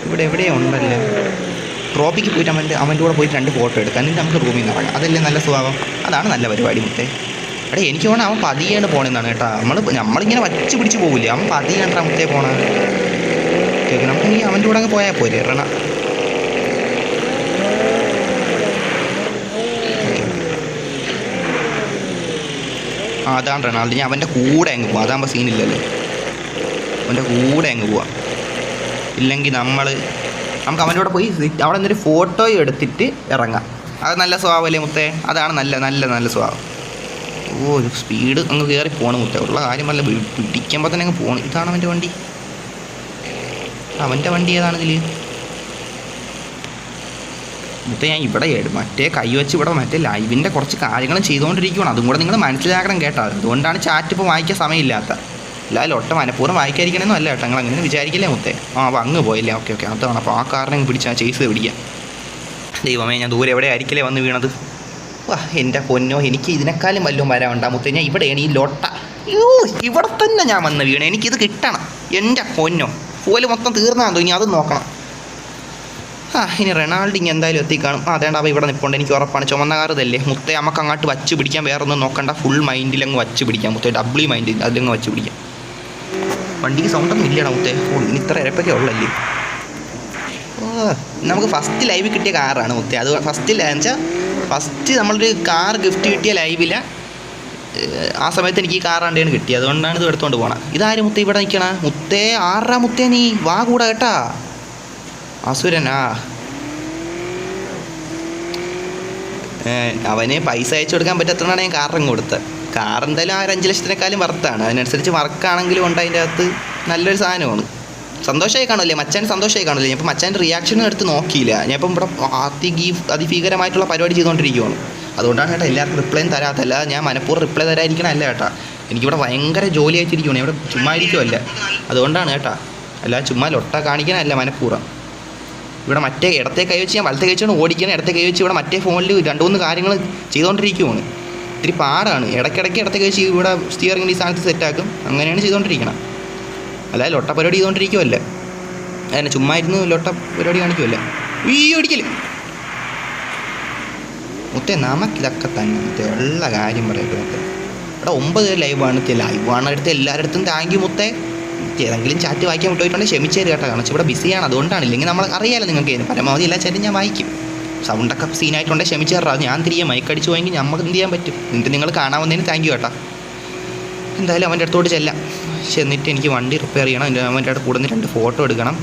ഇവിടെ എവിടെയോ ഉണ്ടല്ലോ. ട്രോപ്പിക്ക് പോയിട്ട് അവൻ്റെ കൂടെ പോയിട്ട് 2 ഫോട്ടോ എടുക്കാം, എന്നിട്ട് നമുക്ക് റൂമിൽ നിന്ന് ഇറങ്ങാം. അതല്ലേ നല്ല സ്വഭാവം, അതാണ് നല്ല പരിപാടി മുത്തേ. എടേ എനിക്ക് തോന്നുന്നു അവൻ പതിയാണ് പോണെന്നാണ് കേട്ടോ. നമ്മളിങ്ങനെ വച്ച് പിടിച്ച് പോകില്ലേ, അവൻ പതിയാണ്ടാ മുത്തേ പോണേ. നമുക്ക് ഇനി അവൻ്റെ കൂടെ അങ്ങ് പോയാൽ പോരെ റണ. അതാണ് റൊണാൾഡോ. ഞാൻ അവൻ്റെ കൂടെ അങ്ങ് പോവാം, അതാകുമ്പോൾ സീനില്ലല്ലോ. അവൻ്റെ കൂടെ അങ്ങ് പോവാം. ഇല്ലെങ്കിൽ നമുക്ക് അവൻ്റെ കൂടെ പോയി അവിടെ നിന്നൊരു ഫോട്ടോ എടുത്തിട്ട് ഇറങ്ങാം. അത് നല്ല സ്വഭാവമല്ലേ മുത്തേ, അതാണ് നല്ല സ്വഭാവം. ഒരു സ്പീഡ് അങ്ങ് കയറി പോകണം മുത്തേ, ഉള്ള കാര്യം വല്ല പിടിക്കുമ്പോൾ തന്നെ അങ്ങ് പോകണം. ഇതാണ് അവൻ്റെ വണ്ടി. അവൻ്റെ വണ്ടി ഏതാണ് ഇതിൽ മുത്തേ? ഞാൻ ഇവിടെ മറ്റേ കൈ വെച്ച് ഇവിടെ മറ്റേ ലൈവിൻ്റെ കുറച്ച് കാര്യങ്ങളും ചെയ്തുകൊണ്ടിരിക്കുകയാണ്, അതും കൂടെ നിങ്ങൾ മനസ്സിലാക്കണം കേട്ടോ. അതുകൊണ്ടാണ് ചാറ്റ് ഇപ്പോൾ വായിക്കാൻ സമയമില്ലാത്ത. അല്ല ഒട്ട മനഃപൂർവ്വം വായിക്കാതിരിക്കണമെന്നും അല്ല കേട്ടോ, നിങ്ങൾ അങ്ങനെ വിചാരിക്കില്ലേ മുത്തേ. അപ്പോൾ അങ്ങ് പോയില്ലേ, ഓക്കെ അതാണ്. അപ്പോൾ ആ കാറിനെ അങ്ങ് പിടിച്ചാൽ ചേസ് പിടിക്കാം. ദൈവമേ, ഞാൻ ദൂരെ എവിടെ ആയിരിക്കില്ലേ വന്ന് വീണത്. എൻ്റെ പൊന്നോ, എനിക്ക് ഇതിനേക്കാളും വല്ലതും വരാനുണ്ടാ മുത്തേ. ഞാൻ ഇവിടെയാണ് ഈ ലൊട്ട. ഇവിടെ തന്നെ ഞാൻ വന്ന് വീണ, എനിക്കിത് കിട്ടണം. എൻ്റെ പൊന്നോ, പോലെ മൊത്തം തീർന്നാന്തോ, ഇനി അത് നോക്കണം. ഇനി റൊണാൾഡിങ് എന്തായാലും എത്തിക്കാണും. അതേണ്ട അപ്പോൾ ഇവിടെ നിൽപ്പുണ്ട്, എനിക്ക് ഉറപ്പാണ്. ചുമന്ന കാർ ഇതല്ലേ മുത്തേ, നമുക്ക് അങ്ങോട്ട് വച്ച് പിടിക്കാൻ, വേറെ ഒന്നും നോക്കണ്ട. ഫുൾ മൈൻഡിലങ്ങ് വച്ച് പിടിക്കാം മുത്തേ, ഡബിൾ മൈൻഡിൽ അതിലങ്ങ് വച്ച് പിടിക്കാം. വണ്ടിക്ക് സൗണ്ടൊന്നും ഇല്ലടാ മുത്തേ, ഇനി ഇത്ര ഇരപ്പൊക്കെ ഉള്ളല്ലേ. നമുക്ക് ഫസ്റ്റ് ലൈവ് കിട്ടിയ കാറാണ് മുത്തേ. അത് ഫസ്റ്റ് നമ്മളൊരു കാർ ഗിഫ്റ്റ് കിട്ടിയ ലൈവിൽ ആ സമയത്ത് എനിക്ക് ഈ കാർ കണ്ടാണ് കിട്ടിയത്, അതുകൊണ്ടാണ് ഇത് എടുത്തുകൊണ്ട് പോകണം. ഇതാരും മുത്തേ ഇവിടെ നിൽക്കണ മുത്തേ? ആറാ മുത്തേ, നീ വാ കൂടാ കേട്ടാ. അസുരനാ അവന് പൈസ അയച്ചു കൊടുക്കാൻ പറ്റാത്തതാണ് ഞാൻ കാറും കൊടുത്തത്. കാർ എന്തായാലും ആ 5 ലക്ഷത്തിനേക്കാളും വർത്താണ്. അതിനനുസരിച്ച് വർക്കാണെങ്കിലും ഉണ്ട്, അതിൻ്റെ അകത്ത് നല്ലൊരു സാധനമാണ്. സന്തോഷമായി കാണുമല്ലേ മച്ചാൻ, സന്തോഷമായി കാണുമല്ലേ. ഞാൻ ഇപ്പം മച്ചാൻ്റെ റിയാക്ഷനും എടുത്ത് നോക്കിയില്ല. ഞാൻ ഇപ്പം ഇവിടെ അതിഭീകരമായിട്ടുള്ള പരിപാടി ചെയ്തുകൊണ്ടിരിക്കുകയാണ്. അതുകൊണ്ടാണ് കേട്ടോ എല്ലാവർക്കും റിപ്ലൈയും തരാത്തല്ല. ഞാൻ മനഃപൂർവ്വം റിപ്ലൈ തരാതിരിക്കണമല്ല കേട്ടോ. എനിക്കിവിടെ ഭയങ്കര ജോലി ആയിട്ടിരിക്കുകയാണ്, ഇവിടെ ചുമ്മാ ഇരിക്കുമല്ല. അതുകൊണ്ടാണ് കേട്ടോ, അല്ല ചുമ്മാ ലൊട്ട കാണിക്കാനല്ല മനഃപൂർവ്വം. ഇവിടെ മറ്റേ ഇടത്തെ കൈ വെച്ച് ഞാൻ വലത്തെ കൈ വെച്ചാണ് ഓടിക്കണം, ഇടത്തെ കൈ വെച്ച് ഇവിടെ മറ്റേ ഫോണിൽ 2-3 കാര്യങ്ങൾ ചെയ്തുകൊണ്ടിരിക്കുകയാണ്. ഇത്തിരി പാടാണ്. ഇടയ്ക്കിടയ്ക്ക് ഇടത്തെ കൈ വെച്ച് ഇവിടെ സ്റ്റിയറിംഗ് ഈ സ്ഥാനത്ത് സെറ്റാക്കും. അങ്ങനെയാണ് ചെയ്തുകൊണ്ടിരിക്കണം. അല്ലാതെ ലൊട്ട പരിപാടി ചെയ്തുകൊണ്ടിരിക്കുമല്ല. അതിനെ ചുമ്മാ ഇരുന്ന് ലൊട്ട പരിപാടി കാണിക്കുമല്ല. ഒടിക്കല് മുത്തേ, നമുക്കിതൊക്കെ തന്നെ മുത്തേ ഉള്ള കാര്യം പറയട്ടെ മുത്തേ. ഇവിടെ 9 ലൈവാണ് എടുത്ത് എല്ലാവരുടെ താങ്ക് യു മുത്തേ. ഏതെങ്കിലും ചാറ്റ് വായിക്കാൻ വിട്ടുപോയിട്ടുണ്ടെങ്കിൽ ക്ഷമിച്ചേര് കേട്ടോ, കാരണം ഇവിടെ ബിസിയാണ്. അതുകൊണ്ടാണ്, ഇല്ലെങ്കിൽ നമ്മൾ അറിയാമല്ലോ നിങ്ങൾക്ക് പരമാവധി എല്ലാ ചാറ്റും ഞാൻ വായിക്കും. സൗണ്ടൊക്കെ സീനായിട്ടുണ്ടെങ്കിൽ ക്ഷമിച്ചേറാ. ഞാൻ തിരികെ മൈക്കടിച്ച് പോയെങ്കിൽ നമുക്ക് എന്ത് ചെയ്യാൻ പറ്റും. എന്നിട്ട് നിങ്ങൾ കാണാവുന്നതിന് താങ്ക് യു കേട്ടോ. എന്തായാലും അവൻ്റെ അടുത്തോട്ട് ചെല്ലാം. ചെന്നിട്ട് എനിക്ക് വണ്ടി റിപ്പയർ ചെയ്യണം. അവൻ്റെ അടുത്ത് കൂടുന്ന 2 ഫോട്ടോ എടുക്കണം.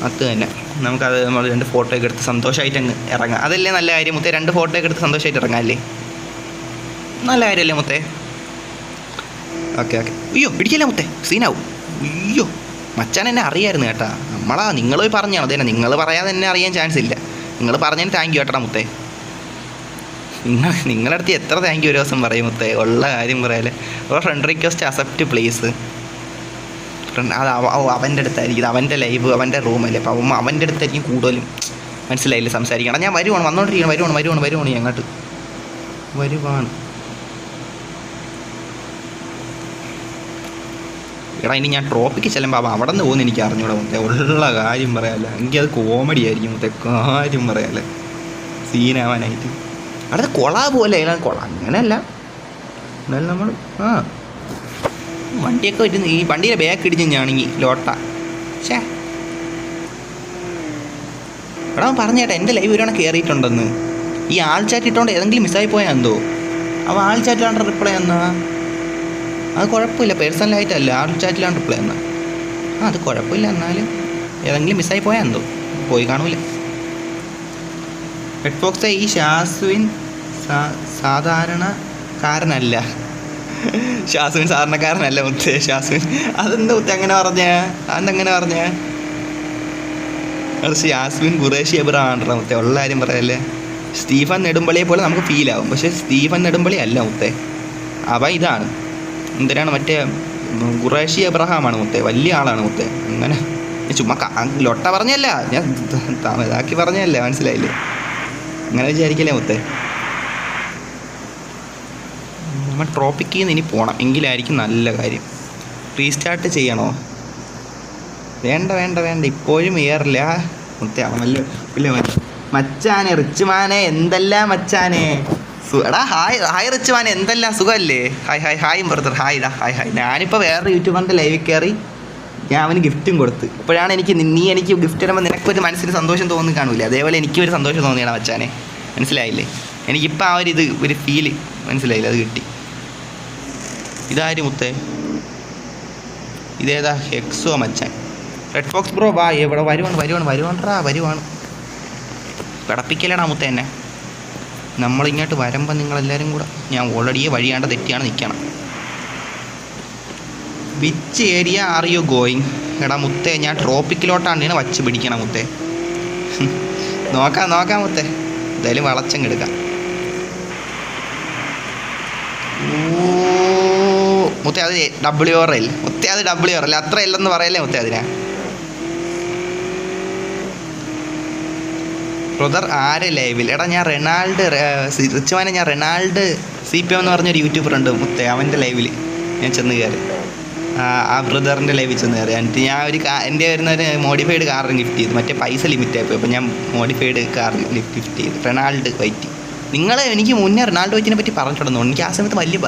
അത് തന്നെ നമുക്കത് നമ്മൾ 2 ഫോട്ടോയൊക്കെ എടുത്ത് സന്തോഷമായിട്ട് അങ്ങ് ഇറങ്ങാം. അതല്ലേ നല്ല കാര്യം മുത്തേ, 2 ഫോട്ടോയൊക്കെ എടുത്ത് സന്തോഷമായിട്ട് ഇറങ്ങാം അല്ലേ, നല്ല കാര്യമല്ലേ മുത്തേ. ഓക്കെ അയ്യോ ഇടിക്കല്ലേ മുത്തേ, സീനാവും. അയ്യോ മച്ചാൻ എന്നെ അറിയായിരുന്നു കേട്ടാ. നിങ്ങൾ പോയി പറഞ്ഞാണോ അതന്നെ, നിങ്ങൾ പറയാതെ എന്നെ അറിയാൻ ചാൻസ് ഇല്ല. നിങ്ങൾ പറഞ്ഞതിന് താങ്ക് യു കേട്ടാ മുത്തേ. നിങ്ങളടുത്ത് എത്ര താങ്ക് യു ഒരു ദിവസം പറയും മുത്തേ, ഉള്ള കാര്യം പറയാല്ലേ. Friend request accept please. അത് അവൻ്റെ അടുത്തായിരിക്കും, അവൻ്റെ ലൈവ് അവൻ്റെ റൂമല്ലേ, അപ്പം അവൻ്റെ അടുത്തായിരിക്കും കൂടുതലും. മനസ്സിലായില്ലേ സംസാരിക്കണം. ഞാൻ വന്നുകൊണ്ടിരിക്കണം, വരുവാണ് അങ്ങോട്ട് വരുവാണ്. എടാ ഇനി ഞാൻ ട്രോപ്പിക്ക് ചെല്ലുമ്പോൾ അപ്പോൾ അവിടെ നിന്ന് പോകുന്ന എനിക്ക് അറിഞ്ഞൂടാ മുത്തേ, ഉള്ള കാര്യം പറയാമല്ല. എനിക്കത് കോമഡി ആയിരിക്കും മുത്തേ, കാര്യം പറയാമല്ലേ, സീനാവാനായിട്ട്. അവിടെ കൊളാ പോലെ കൊള അങ്ങനെയല്ല. എന്നാലും നമ്മൾ വണ്ടിയൊക്കെ പറ്റുന്ന ഈ വണ്ടിയുടെ ബാക്ക് ഇടിച്ച് ഞാണെങ്കിൽ ലോട്ട. ഷേ എടാ പറഞ്ഞേട്ടാ, എൻ്റെ ലൈവ് ഒരുവണ കയറിയിട്ടുണ്ടെന്ന്. ഈ ആൾ ചാറ്റ് ഇട്ടുകൊണ്ട് ഏതെങ്കിലും മിസ്സായി പോയാൽ എന്തോ. അപ്പോൾ ആൾ ചാറ്റിലാണ് റിപ്ലൈ എന്നാ, അത് കുഴപ്പമില്ല. പേഴ്സണലായിട്ടല്ല, ആൾ ചാറ്റിലാണ് റിപ്ലൈ എന്നാ. അത് കുഴപ്പമില്ല. എന്നാലും ഏതെങ്കിലും മിസ്സായി പോയാൽ എന്തോ, പോയി കാണൂല. റെഡ് ഫോക്സ് ഈ ഷാസുവിൻ സാധാരണക്കാരനല്ല. ഷാസുവിൻ സാധാരണക്കാരനല്ല മുത്തേ. ഷാസുവിൻ അതെന്താ മുത്തേ അങ്ങനെ പറഞ്ഞ? അതെന്തെങ്ങനെ പറഞ്ഞ? ഷാസുവിൻ ഖുറേഷി എബ്രഹാമാണ് മുത്തേ, ഉള്ള കാര്യം പറയല്ലേ. സ്റ്റീഫൻ നെടുമ്പള്ളിയെ പോലെ നമുക്ക് ഫീലാവും, പക്ഷേ സ്റ്റീഫൻ നെടുമ്പള്ളി അല്ല മുത്തേ. അവ ഇതാണ് എന്തിനാണ് മറ്റേ ഖുറേഷി എബ്രഹാമാണ് മുത്തേ, വലിയ ആളാണ് മുത്തേ. അങ്ങനെ ചുമ്മാ ലൊട്ട പറഞ്ഞല്ല, ഞാൻ ഇതാക്കി പറഞ്ഞല്ല, മനസ്സിലായില്ലേ? അങ്ങനെ വിചാരിക്കല്ലേ മുത്തേ. നമ്മൾ ട്രോപ്പിക്കിൽ നിന്ന് ഇനി പോകണം, എങ്കിലായിരിക്കും നല്ല കാര്യം. റീസ്റ്റാർട്ട് ചെയ്യണോ? വേണ്ട വേണ്ട വേണ്ട, ഇപ്പോഴും ഏറില്ല മുത്തേ. വല്ല മച്ചാനെ റിച്ച് മാനെ എന്തെല്ലാം മച്ചാനെ. എടാ ഹായ് ഹായ് റിച്ച് മാനെ, എന്തെല്ലാം സുഖമല്ലേ? Hi hi hi brother, hi ഇതാ ഹായ് ഹായ്. ഞാനിപ്പോൾ വേറെ യൂട്യൂബറിൻ്റെ ലൈവിൽ കയറി ഞാൻ അവന് ഗിഫ്റ്റും കൊടുത്ത്. ഇപ്പോഴാണ് നീ എനിക്ക് ഗിഫ്റ്റ് തരുമ്പോൾ നിനക്കൊരു മനസ്സിന് സന്തോഷം തോന്നി കാണൂലേ, അതേപോലെ എനിക്കൊരു സന്തോഷം തോന്നിയാണ് മച്ചാനെ. മനസ്സിലായില്ലേ? എനിക്കിപ്പോൾ ആ ഒരു ഫീല് മനസ്സിലായില്ലേ, അത് കിട്ടി. ഇതാര് മുത്തേ? ഇതേതാ ഹെക്സോ മച്ചാൻ? റെഡ് ഫോക്സ് ബ്രോ വാ, എവിടെ വരുവാണ്. കിടപ്പിക്കലടാ മുത്തേ എന്നെ. നമ്മളിങ്ങോട്ട് വരുമ്പോൾ നിങ്ങളെല്ലാവരും കൂടെ, ഞാൻ ഓൾറെഡി വഴിയാണ്ട് തെറ്റിയാണ് നിൽക്കണം. Which area are you going? എടാ മുത്തേ, ഞാൻ ട്രോപ്പിക്കിലോട്ടാണ് വച്ച് പിടിക്കണം മുത്തേ. നോക്കാം മുത്തേ, എന്തായാലും വളച്ചെടുക്കാം. മുത്തേ അത് WRL മുത്തേ, അത് WRL അത്ര ഇല്ലെന്ന് പറയല്ലേ മുത്തേ അതിനാ. ബ്രദർ ആര് ലൈവിൽ? എടാ ഞാൻ റിച്ചുമാനെ ഞാൻ റൊണാൾഡ് CPM എന്ന് പറഞ്ഞൊരു യൂട്യൂബർ ഉണ്ട് മുത്തേ, അവൻ്റെ ലൈവിൽ ഞാൻ ചെന്ന് കയറി. ആ ബ്രദറിൻ്റെ ലൈവിൽ ചെന്ന് കയറി. എന്നിട്ട് ഞാൻ എൻ്റെ വരുന്നൊരു മോഡിഫൈഡ് കാർ ഗിഫ്റ്റ് ചെയ്തു. മറ്റേ പൈസ ലിമിറ്റ് ആയിപ്പോയി, അപ്പോൾ ഞാൻ മോഡിഫൈഡ് കാർ ഗിഫ്റ്റ് ചെയ്തു. Ronald white. എനിക്ക് മുന്നേ റൊണാൾഡോ വൈറ്റിനെ പറ്റി പറഞ്ഞിട്ടുണ്ടെന്നു. എനിക്ക് ആ സമയത്ത് വലിയ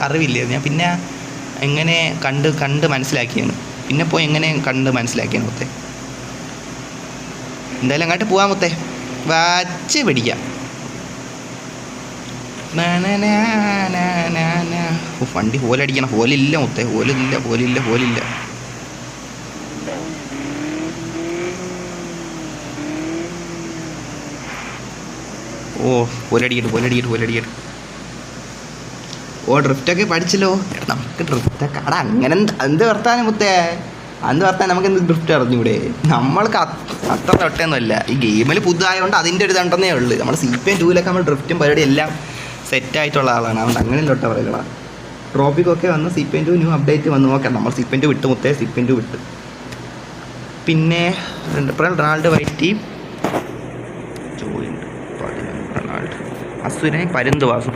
അറിവില്ല. ഞാൻ പിന്നെ എങ്ങനെ കണ്ട് മനസ്സിലാക്കിയാണ്. പിന്നെ പോയി എങ്ങനെ കണ്ട് മനസ്സിലാക്കിയാണ് മുത്തേ. എന്തായാലും അങ്ങോട്ട് പോവാം മുത്തേ, വച്ച് പിടിക്കാം. വണ്ടി ഹോലടിക്കണം. ഹോലില്ല മുത്തേ, ഹോലില്ല. ഹോലടിക്കട്ട്. ഡ്രിഫ്റ്റൊക്കെ പഠിച്ചല്ലോ നമുക്ക്. ഡ്രിഫ്റ്റൊക്കെ അടാ അങ്ങനെ എന്ത് വർത്താനം മുത്തേ, നമുക്ക് എന്ത് ഡ്രിഫ്റ്റ് അറിഞ്ഞൂടെ? നമ്മൾക്ക് അത്ര തൊട്ടൊന്നുമല്ല. ഈ ഗെയിമിൽ പുതുതായതുകൊണ്ട് അതിൻ്റെ ഒരു ഇതുണ്ടെന്നേ ഉള്ളൂ. നമ്മൾ CPM 2 നമ്മൾ ഡ്രിഫ്റ്റും പരിപാടി എല്ലാം സെറ്റായിട്ടുള്ള ആളാണ്. അതുകൊണ്ട് അങ്ങനെ തൊട്ട പറയുക. ട്രോപ്പിക്കൊക്കെ വന്ന് CPM 2 ന്യൂ അപ്ഡേറ്റ് വന്ന് നോക്കാം. നമ്മൾ CPM 2 വിട്ട് മുത്തേ, CPM 2 വിട്ട്. പിന്നെ റൊണാൾഡ് വൈറ്റി റൊണാൾഡ് അസുരനെ പരുന്തുവാസം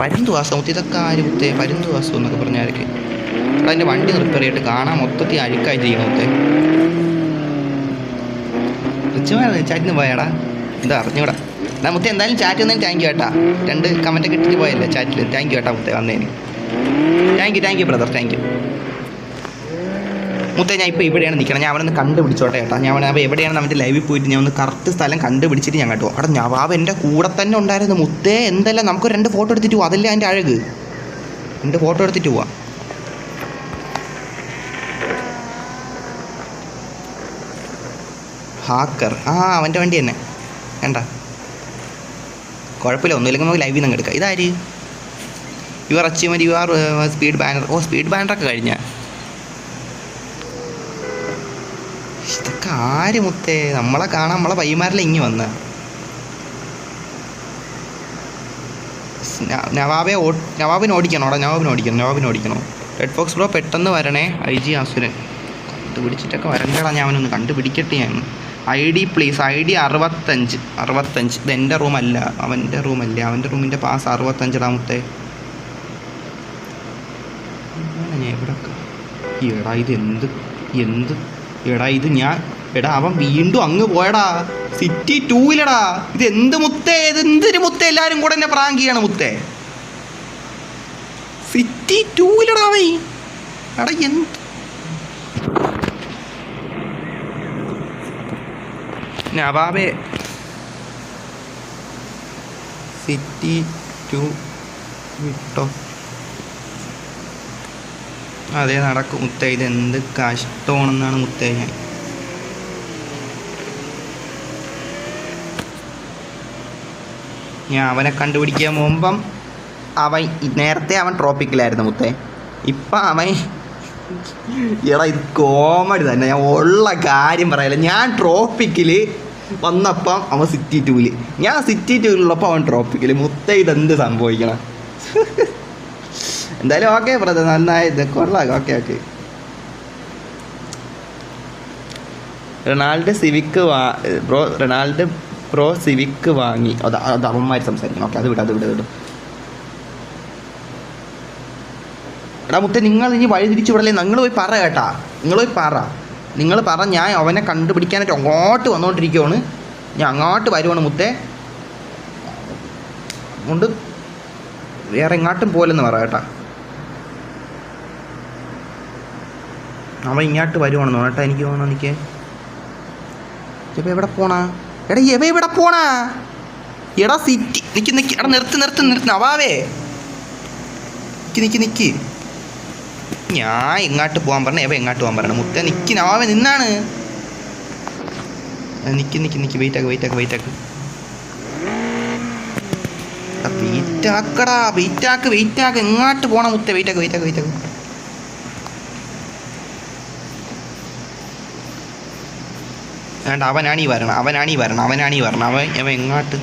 മുത്തേ. ഇതൊക്കെ ആര് മുത്തേ? പരുന്തുവാസം എന്നൊക്കെ പറഞ്ഞാലൊക്കെ അതിൻ്റെ വണ്ടി റിപ്പയർ ചെയ്തിട്ട് കാണാൻ മൊത്തത്തിൽ അഴുക്കായി ചെയ്യണം മുത്തേ. റിച്ചുമാൻ ചാറ്റിന് പോയാടാ, എന്താ അറിഞ്ഞൂടാ. എന്നാ മുത്തേ എന്തായാലും ചാറ്റ് വന്നതിന് താങ്ക് യു കേട്ടാ. 2 കമൻറ്റൊക്കെ ഇട്ടിട്ട് പോയല്ലേ ചാറ്റിൽ. താങ്ക് യു കേട്ടാ മുത്തേ വന്നതിന്. Thank you brother, thank you മുത്തേ. ഞാൻ ഇപ്പോൾ ഇവിടെയാണ് നിൽക്കണം. ഞാൻ അവിടെ നിന്ന് കണ്ടുപിടിച്ചോട്ടെ കേട്ടാ. ഞാൻ എവിടെയാണ് നമ്മുടെ ലൈവിൽ പോയിട്ട് ഞാൻ ഒന്ന് കറക്റ്റ് സ്ഥലം കണ്ടുപിടിച്ചിട്ട് ഞാൻ കേട്ടോ. അവിടെ നവാബ് എൻ്റെ കൂടെ തന്നെ ഉണ്ടായിരുന്നു മുത്തേ. എന്തെല്ലാം നമുക്ക് 2 ഫോട്ടോ എടുത്തിട്ട് പോവാം. അതല്ലേ അതിൻ്റെ അഴക്. 2 ഫോട്ടോ എടുത്തിട്ട് പോവാം. ഹാക്കർ അവൻ്റെ വണ്ടി തന്നെ വേണ്ട, കുഴപ്പമില്ല. ഒന്നുമില്ലെങ്കിൽ നമുക്ക് ലൈവിൽ നിന്ന് എടുക്കാം. ഇതാര്? Your achievement your speed banner. Speed ബാനറൊക്കെ കഴിഞ്ഞ ഇതൊക്കെ ആര് മുത്തേ? നമ്മളെ കാണാൻ നമ്മളെ പയ്യന്മാരെല്ലാം ഇങ്ങി വന്ന നവാബിനെ ഓടിക്കണോ? റെഡ് ഫോക്സ് ബ്രോ പെട്ടെന്ന് വരണേ. IG ആസുരൻ കണ്ടുപിടിച്ചിട്ടൊക്കെ വരണ്ടടാ. ഞാൻ അവനൊന്ന് കണ്ടുപിടിക്കട്ടെ. ഞാൻ ID പ്ലീസ്. ID 65. ഇത് എൻ്റെ റൂമല്ല, അവൻ്റെ റൂമല്ലേ. അവൻ്റെ റൂമിൻ്റെ പാസ് 65 മുത്തേ. ഞാൻ എടാ ഇത് അവൻ വീണ്ടും അങ്ങ് പോയടാ. സിറ്റി 2 ഇത് എന്ത് മുത്തേ? ഇതെന്തൊരു മുത്തേ? എല്ലാവരും കൂടെ എന്നെ പ്രാങ്ക് ചെയ്യാണ് മുത്തേ. സിറ്റി 2 അവൻ. എടാ എന്ത് നവാബേ, സിറ്റി 2 വിട്ടോ? അതേ നടക്കും മുത്തേ. ഇതെന്ത് കഷ്ടമാണെന്നാണ് മുത്തേ. ഞാൻ അവനെ കണ്ടുപിടിക്കാൻ പോകുമ്പം നേരത്തെ അവൻ ട്രോപ്പിക്കിലായിരുന്നു മുത്തേ. ഇപ്പം അവൻ എടാ ഇത് കോമഡി തന്നെ. ഞാൻ ഉള്ള കാര്യം പറയല. ഞാൻ ട്രോപ്പിക്കിൽ വന്നപ്പം അവൻ സിറ്റി 2. ഞാൻ സിറ്റി 2 അവൻ ട്രോപ്പിക്കിൽ. മുത്തേ ഇതെന്ത് സംഭവിക്കണം? എന്തായാലും ഓക്കെ ബ്രദർ, നന്നായത് കൊള്ളാം. ഓക്കെ. റൊണാൾഡ് സിവിക്ക് വാങ്ങി. അത് അവന്മാർ സംസാരിക്കണം. ഓക്കെ, അത് വിടും. എടാ മുത്തേ, നിങ്ങൾ ഇനി വഴി തിരിച്ചു വിടല്ലേ? നിങ്ങൾ പോയി പറ കേട്ടാ. നിങ്ങൾ പോയി പറ. നിങ്ങൾ പറ, ഞാൻ അവനെ കണ്ടുപിടിക്കാനായിട്ട് അങ്ങോട്ട് വന്നുകൊണ്ടിരിക്കുകയാണ്. ഞാൻ അങ്ങോട്ട് വരുവാണ് മുത്തേ. അതുകൊണ്ട് വേറെ എങ്ങോട്ടും പോലെന്ന് പറ കേട്ടാ. അവൻ ഇങ്ങോട്ട് വരുവാണെന്ന് കേട്ടാ. എനിക്ക് തോന്നുന്നു എനിക്ക് എവിടെ പോണാ? എടാ എവിടെ പോണാ? എടാ സിറ്റി നിൽക്കി. എടാ നിർത്ത് അവാവേ. നിൽക്കി. ഞാൻ എങ്ങോട്ട് പോകാൻ പറഞ്ഞ എങ്ങോട്ട് പോകാൻ പറയണം? മുത്തേ നിൽക്കി. നവാവേ നിന്നാണ്. നിൽക്കി. വെയിറ്റാക്ക്. വെയിറ്റാക്ക്. എങ്ങോട്ട് പോണം മുത്തേ? വെയിറ്റാക്ക്. വേണ്ട, അവനാണീ വരണം. അവൻ എങ്ങോട്ട്?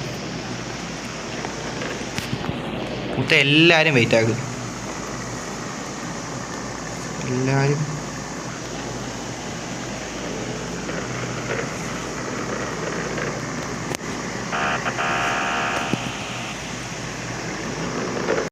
മുത്തേ എല്ലാവരും വെയിറ്റാക്കും. എല്ലാവരും